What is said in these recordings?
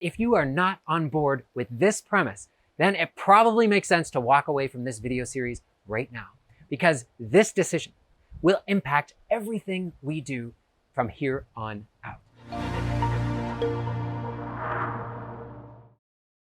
If you are not on board with this premise, then it probably makes sense to walk away from this video series right now, because this decision will impact everything we do from here on out.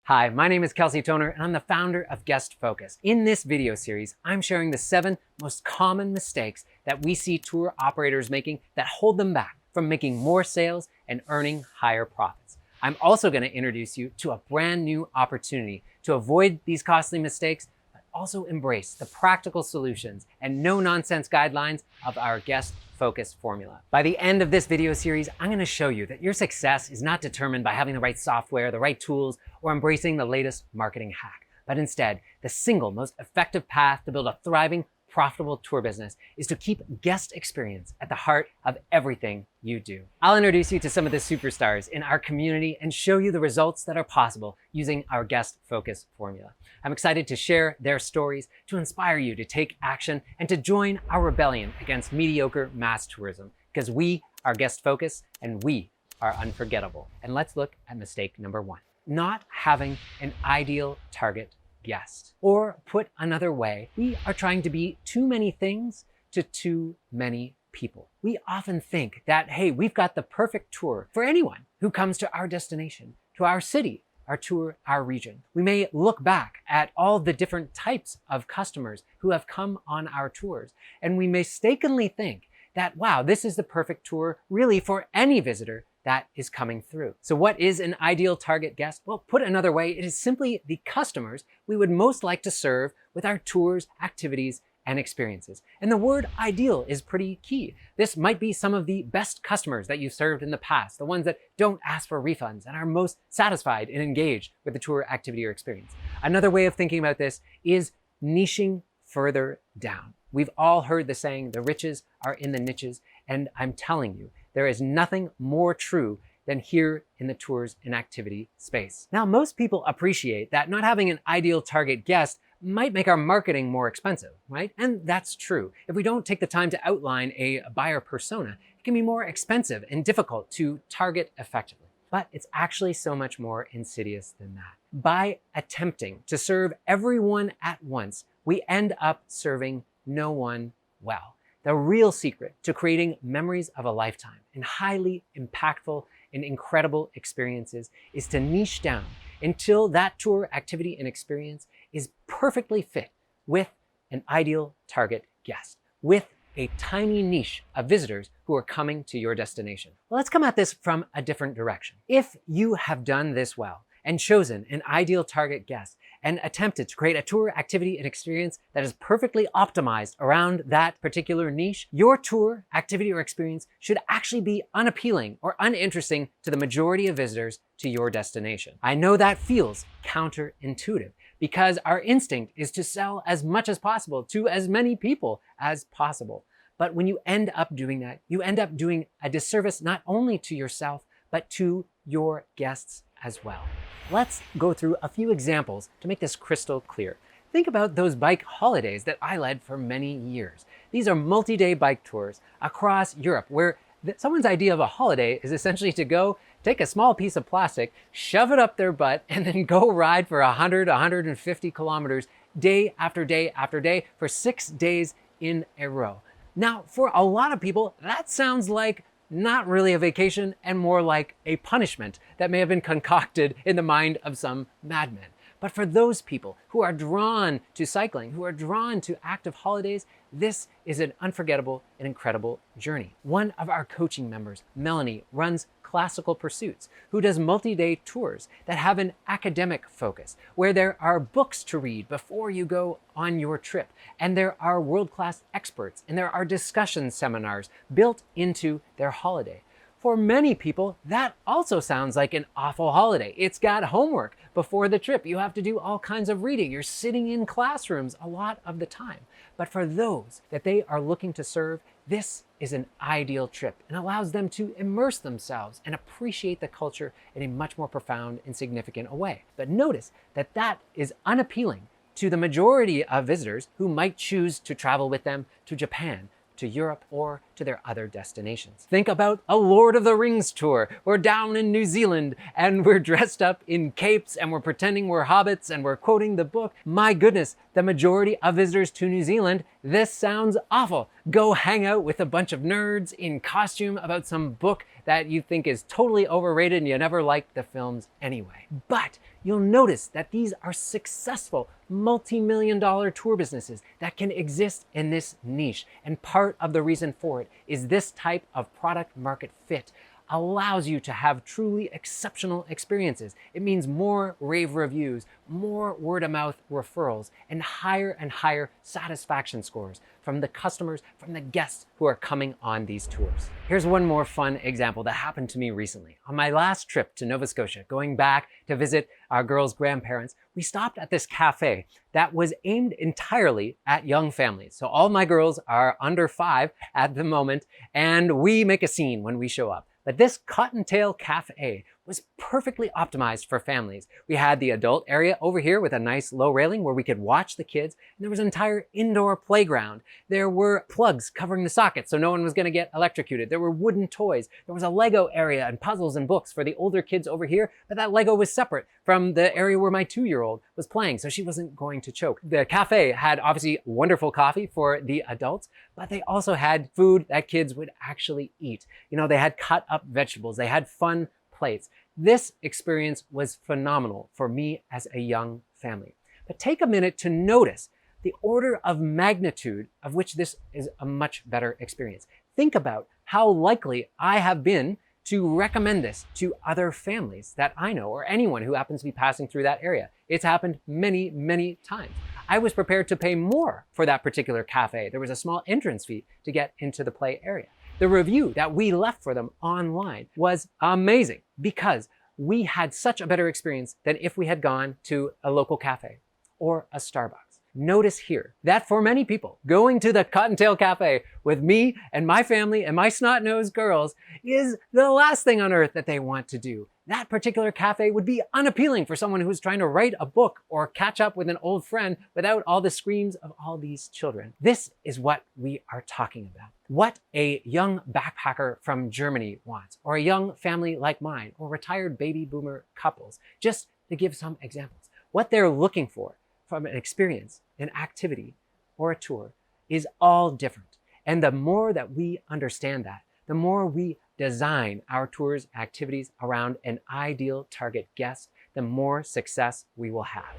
Hi, my name is Kelsey Toner, and I'm the founder of Guest Focus. In this video series, I'm sharing the 7 most common mistakes that we see tour operators making that hold them back from making more sales and earning higher profits. I'm also going to introduce you to a brand new opportunity to avoid these costly mistakes, but also embrace the practical solutions and no-nonsense guidelines of our Guest Focus formula. By the end of this video series, I'm going to show you that your success is not determined by having the right software, the right tools, or embracing the latest marketing hack, but instead, the single most effective path to build a thriving, profitable tour business is to keep guest experience at the heart of everything you do. I'll introduce you to some of the superstars in our community and show you the results that are possible using our Guest Focus formula. I'm excited to share their stories, to inspire you to take action, and to join our rebellion against mediocre mass tourism, because we are Guest Focus and we are unforgettable. And let's look at mistake number 1. Not having an ideal target guest. Or put another way, we are trying to be too many things to too many people. We often think that, hey, we've got the perfect tour for anyone who comes to our destination, to our city, our tour, our region. We may look back at all the different types of customers who have come on our tours, and we mistakenly think that, wow, this is the perfect tour really for any visitor that is coming through. So what is an ideal target guest? Well, put another way, it is simply the customers we would most like to serve with our tours, activities, and experiences. And the word ideal is pretty key. This might be some of the best customers that you've served in the past, the ones that don't ask for refunds and are most satisfied and engaged with the tour, activity, or experience. Another way of thinking about this is niching further down. We've all heard the saying, the riches are in the niches, and I'm telling you, there is nothing more true than here in the tours and activity space. Now, most people appreciate that not having an ideal target guest might make our marketing more expensive, right? And that's true. If we don't take the time to outline a buyer persona, it can be more expensive and difficult to target effectively. But it's actually so much more insidious than that. By attempting to serve everyone at once, we end up serving no one well. The real secret to creating memories of a lifetime and highly impactful and incredible experiences is to niche down until that tour, activity, and experience is perfectly fit with an ideal target guest, with a tiny niche of visitors who are coming to your destination. Well, let's come at this from a different direction. If you have done this well and chosen an ideal target guest and attempted to create a tour, activity, and experience that is perfectly optimized around that particular niche, your tour, activity, or experience should actually be unappealing or uninteresting to the majority of visitors to your destination. I know that feels counterintuitive because our instinct is to sell as much as possible to as many people as possible. But when you end up doing that, you end up doing a disservice not only to yourself, but to your guests as well. Let's go through a few examples to make this crystal clear. Think about those bike holidays that I led for many years. These are multi-day bike tours across Europe where someone's idea of a holiday is essentially to go take a small piece of plastic, shove it up their butt, and then go ride for 100, 150 kilometers day after day after day for 6 days in a row. Now, for a lot of people, that sounds like not really a vacation and more like a punishment that may have been concocted in the mind of some madman. But for those people who are drawn to cycling, who are drawn to active holidays, this is an unforgettable and incredible journey. One of our coaching members, Melanie, runs Classical Pursuits, who does multi-day tours that have an academic focus, where there are books to read before you go on your trip, and there are world-class experts, and there are discussion seminars built into their holiday. For many people, that also sounds like an awful holiday. It's got homework before the trip. You have to do all kinds of reading. You're sitting in classrooms a lot of the time. But for those that they are looking to serve, this is an ideal trip and allows them to immerse themselves and appreciate the culture in a much more profound and significant way. But notice that that is unappealing to the majority of visitors who might choose to travel with them to Japan, to Europe or to their other destinations. Think about a Lord of the Rings tour. We're down in New Zealand and we're dressed up in capes and we're pretending we're hobbits and we're quoting the book. My goodness, the majority of visitors to New Zealand, this sounds awful. Go hang out with a bunch of nerds in costume about some book that you think is totally overrated and you never liked the films anyway. But you'll notice that these are successful multi-million-dollar tour businesses that can exist in this niche. And part of the reason for it is this type of product market fit allows you to have truly exceptional experiences. It means more rave reviews, more word of mouth referrals, and higher satisfaction scores from the customers, from the guests who are coming on these tours. Here's one more fun example that happened to me recently. On my last trip to Nova Scotia, going back to visit our girls' grandparents, we stopped at this cafe that was aimed entirely at young families. So all my girls are under 5 at the moment, and we make a scene when we show up. But this Cottontail cafe was perfectly optimized for families. We had the adult area over here with a nice low railing where we could watch the kids, and there was an entire indoor playground. There were plugs covering the sockets so no one was gonna get electrocuted. There were wooden toys. There was a Lego area and puzzles and books for the older kids over here, but that Lego was separate from the area where my 2-year-old was playing, so she wasn't going to choke. The cafe had obviously wonderful coffee for the adults, but they also had food that kids would actually eat. You know, they had cut up vegetables, they had fun plates. This experience was phenomenal for me as a young family. But take a minute to notice the order of magnitude of which this is a much better experience. Think about how likely I have been to recommend this to other families that I know or anyone who happens to be passing through that area. It's happened many, many times. I was prepared to pay more for that particular cafe. There was a small entrance fee to get into the play area. The review that we left for them online was amazing because we had such a better experience than if we had gone to a local cafe or a Starbucks. Notice here that for many people, going to the Cottontail Cafe with me and my family and my snot-nosed girls is the last thing on earth that they want to do. That particular cafe would be unappealing for someone who's trying to write a book or catch up with an old friend without all the screams of all these children. This is what we are talking about. What a young backpacker from Germany wants, or a young family like mine, or retired baby boomer couples, just to give some examples. What they're looking for from an experience, an activity, or a tour is all different. And the more that we understand that, the more we design our tours, activities around an ideal target guest, the more success we will have.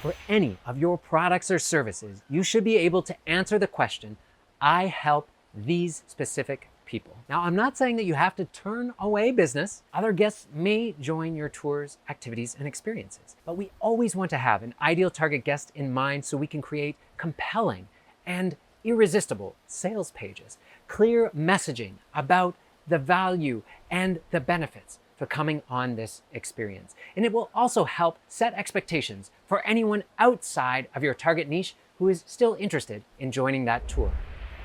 For any of your products or services, you should be able to answer the question, I help these specific people. Now, I'm not saying that you have to turn away business. Other guests may join your tours, activities, and experiences, but we always want to have an ideal target guest in mind so we can create compelling and irresistible sales pages, clear messaging about the value and the benefits for coming on this experience. And it will also help set expectations for anyone outside of your target niche who is still interested in joining that tour.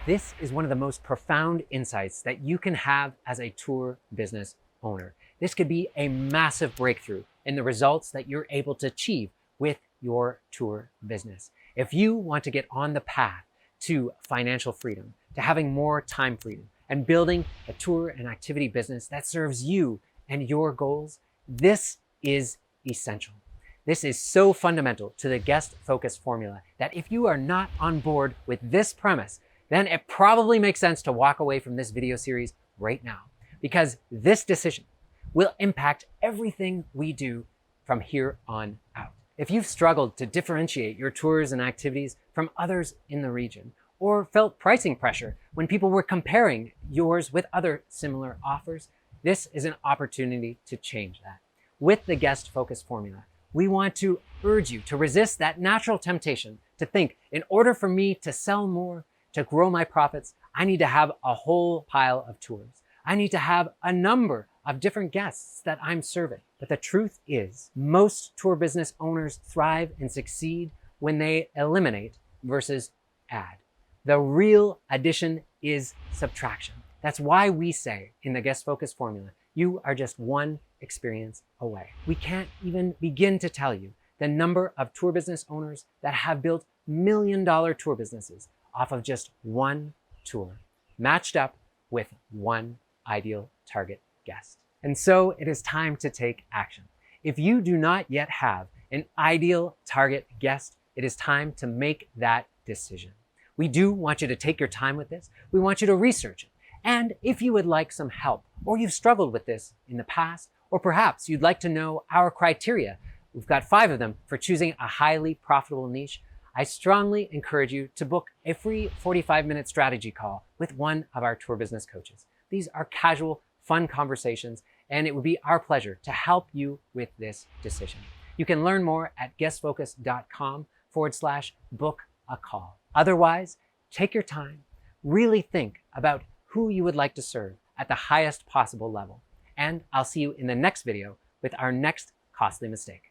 This is one of the most profound insights that you can have as a tour business owner. This could be a massive breakthrough in the results that you're able to achieve with your tour business. If you want to get on the path to financial freedom, to having more time freedom, and building a tour and activity business that serves you and your goals, this is essential. This is so fundamental to the guest focus formula that if you are not on board with this premise, then it probably makes sense to walk away from this video series right now, because this decision will impact everything we do from here on out. If you've struggled to differentiate your tours and activities from others in the region, or felt pricing pressure when people were comparing yours with other similar offers, this is an opportunity to change that. With the guest focus formula, we want to urge you to resist that natural temptation to think, in order for me to sell more, to grow my profits, I need to have a whole pile of tours. I need to have a number of different guests that I'm serving. But the truth is, most tour business owners thrive and succeed when they eliminate versus add. The real addition is subtraction. That's why we say in the guest focus formula, you are just one experience away. We can't even begin to tell you the number of tour business owners that have built $1 million tour businesses off of just one tour matched up with one ideal target guest. And so it is time to take action. If you do not yet have an ideal target guest, it is time to make that decision. We do want you to take your time with this. We want you to research it. And if you would like some help, or you've struggled with this in the past, or perhaps you'd like to know our criteria, we've got 5 of them for choosing a highly profitable niche, I strongly encourage you to book a free 45-minute strategy call with one of our tour business coaches. These are casual, fun conversations, and it would be our pleasure to help you with this decision. You can learn more at guestfocus.com/book a call. Otherwise, take your time, really think about who you would like to serve at the highest possible level. And I'll see you in the next video with our next costly mistake.